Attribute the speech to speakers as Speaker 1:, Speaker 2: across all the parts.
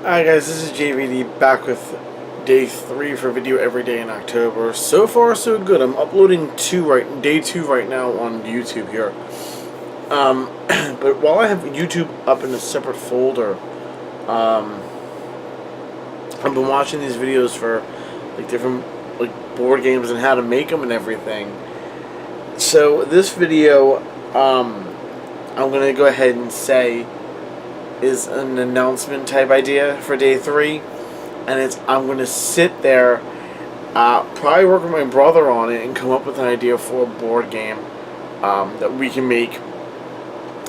Speaker 1: Hi guys, this is JVD back with day 3 for video every day in October. So far so good. I'm uploading day 2 right now on YouTube here. But while I have YouTube up in a separate folder, I've been watching these videos for like different board games and how to make them and everything. So this video, I'm gonna go ahead and say is an announcement type idea for day 3, and I'm going to sit there, probably work with my brother on it and come up with an idea for a board game that we can make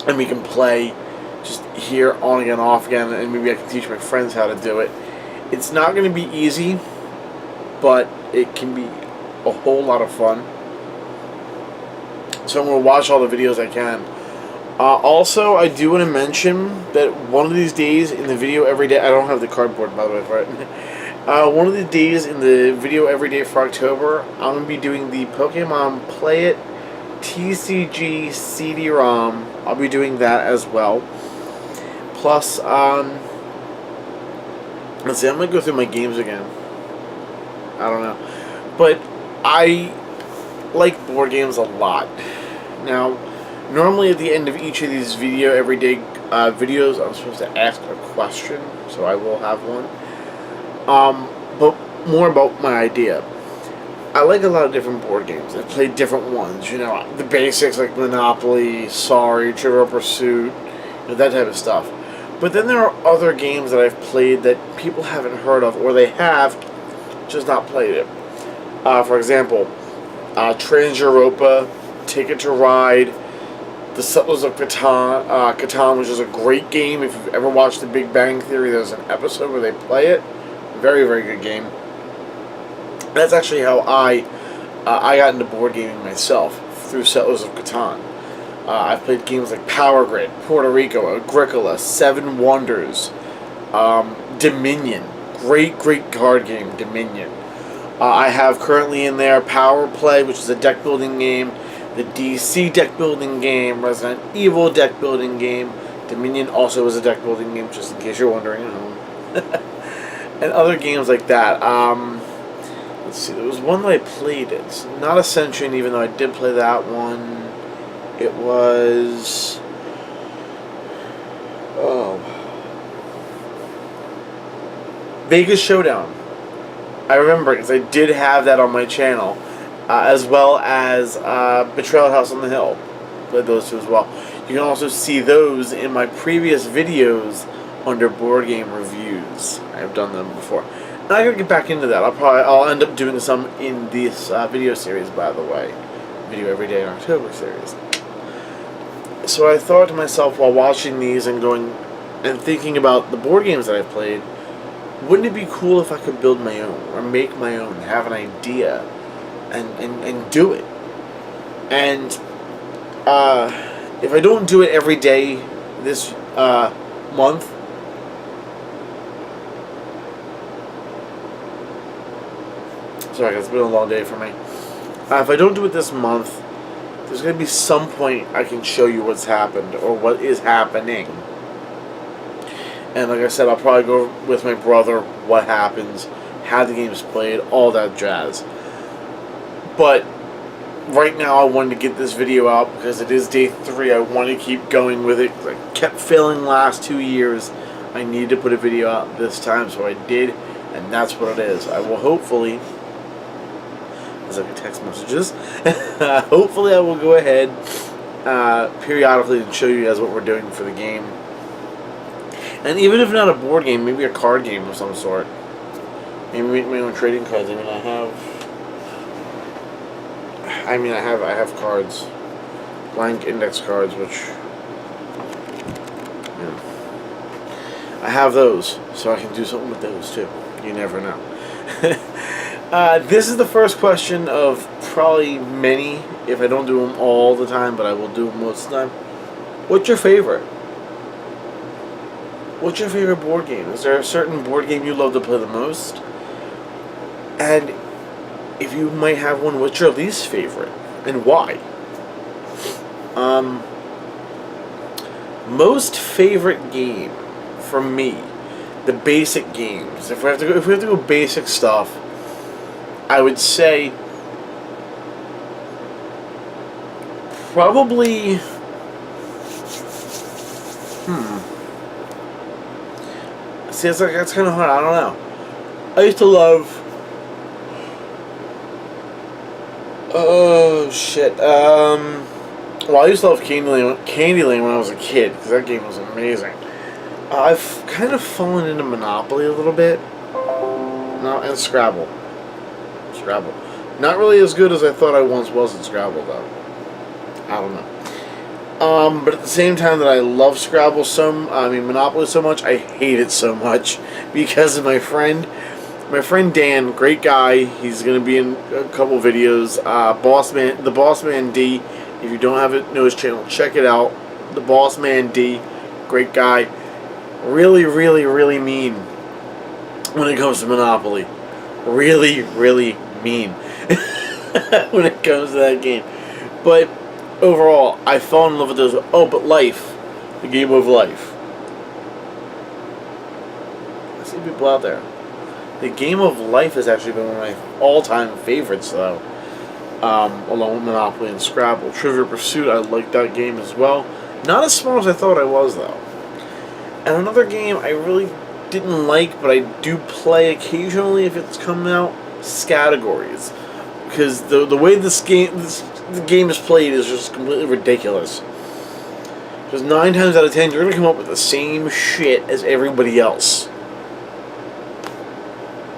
Speaker 1: and we can play just here on again, off again, and maybe I can teach my friends how to do it. It's not going to be easy, but it can be a whole lot of fun. So I'm going to watch all the videos I can. Also, I do want to mention that one of these days in the video every day, I don't have the cardboard by the way for it. One of the days in the video every day for October, I'm going to be doing the Pokemon Play It TCG CD-ROM. I'll be doing that as well. Plus, let's see, I'm going to go through my games again. I don't know. But I like board games a lot. Now, normally at the end of each of these video everyday videos, I'm supposed to ask a question, so I will have one. But more about my idea. I like a lot of different board games. I play different ones, you know, the basics like Monopoly, Sorry, Trivial Pursuit, you know, that type of stuff. But then there are other games that I've played that people haven't heard of, or they have, just not played it. For example, Trans Europa, Ticket to Ride, The Settlers of Catan, which is a great game. If you've ever watched The Big Bang Theory, there's an episode where they play it. Very, very good game. That's actually how I got into board gaming myself, through Settlers of Catan. I've played games like Power Grid, Puerto Rico, Agricola, Seven Wonders, Dominion. Great, great card game, Dominion. I have currently in there Power Play, which is a deck building game, the DC deck building game, Resident Evil deck building game, Dominion also is a deck building game, just in case you're wondering at home. And other games like that. Let's see, there was one that I played. It's not Ascension, even though I did play that one. It was... Vegas Showdown. I remember because I did have that on my channel. As well as Betrayal House on the Hill. Played those two as well. You can also see those in my previous videos under board game reviews. I've done them before. And I gotta get back into that. I'll end up doing some in this video series, by the way. Video Every Day in October series. So I thought to myself while watching these and going and thinking about the board games that I've played, wouldn't it be cool if I could build my own or make my own, have an idea? And do it. And if I don't do it every day this month, sorry guys, it's been a long day for me. If I don't do it this month, there's going to be some point I can show you what's happened or what is happening. And like I said, I'll probably go with my brother, what happens, how the game's played, all that jazz. But right now I wanted to get this video out because it is day 3. I want to keep going with it. I kept failing the last 2 years. I needed to put a video out this time, so I did, and that's what it is. I will hopefully, as I get text messages, hopefully I will go ahead periodically and show you guys what we're doing for the game. And even if not a board game, maybe a card game of some sort. Maybe make my own trading cards. I have cards, blank index cards, which, you know, I have those, so I can do something with those too. You never know. This is the first question of probably many, if I don't do them all the time, but I will do them most of the time. What's your favorite? What's your favorite board game? Is there a certain board game you love to play the most? And if you might have one, what's your least favorite and why? Most favorite game for me the basic games. If we have to go basic stuff, I would say probably. See, that's kind of hard. I don't know. I used to love. Oh shit. Well, I used to love Candyland when I was a kid because that game was amazing. I've kind of fallen into Monopoly a little bit. No, and Scrabble. Scrabble. Not really as good as I thought I once was at Scrabble, though. I don't know. But at the same time that I love Scrabble Monopoly so much, I hate it so much because of my friend. My friend Dan, great guy. He's going to be in a couple videos. The Boss Man D. If you don't know his channel, check it out. The Boss Man D, great guy. Really, really, really mean when it comes to Monopoly. Really, really mean when it comes to that game. But overall, I fell in love with those. Oh, but Life, the game of life. I see people out there. The game of life has actually been one of my all-time favorites, though. Along with Monopoly and Scrabble. Trivial Pursuit, I like that game as well. Not as smart as I thought I was, though. And another game I really didn't like, but I do play occasionally if it's coming out, Categories. Because the way the game is played is just completely ridiculous. Because 9 times out of 10, you're going to come up with the same shit as everybody else.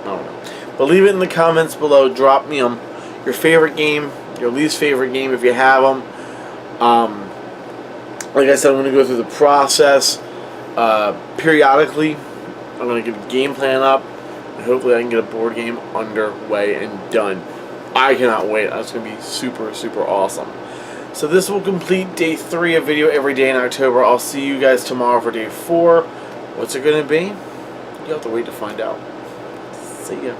Speaker 1: I don't know. But leave it in the comments below. Drop me your favorite game, your least favorite game if you have them. Like I said, I'm going to go through the process periodically. I'm going to get a game plan up, and hopefully I can get a board game underway and done. I cannot wait. That's going to be super, super awesome. So this will complete day 3 of Video Every Day in October. I'll see you guys tomorrow for day 4. What's it going to be? You'll have to wait to find out. See ya.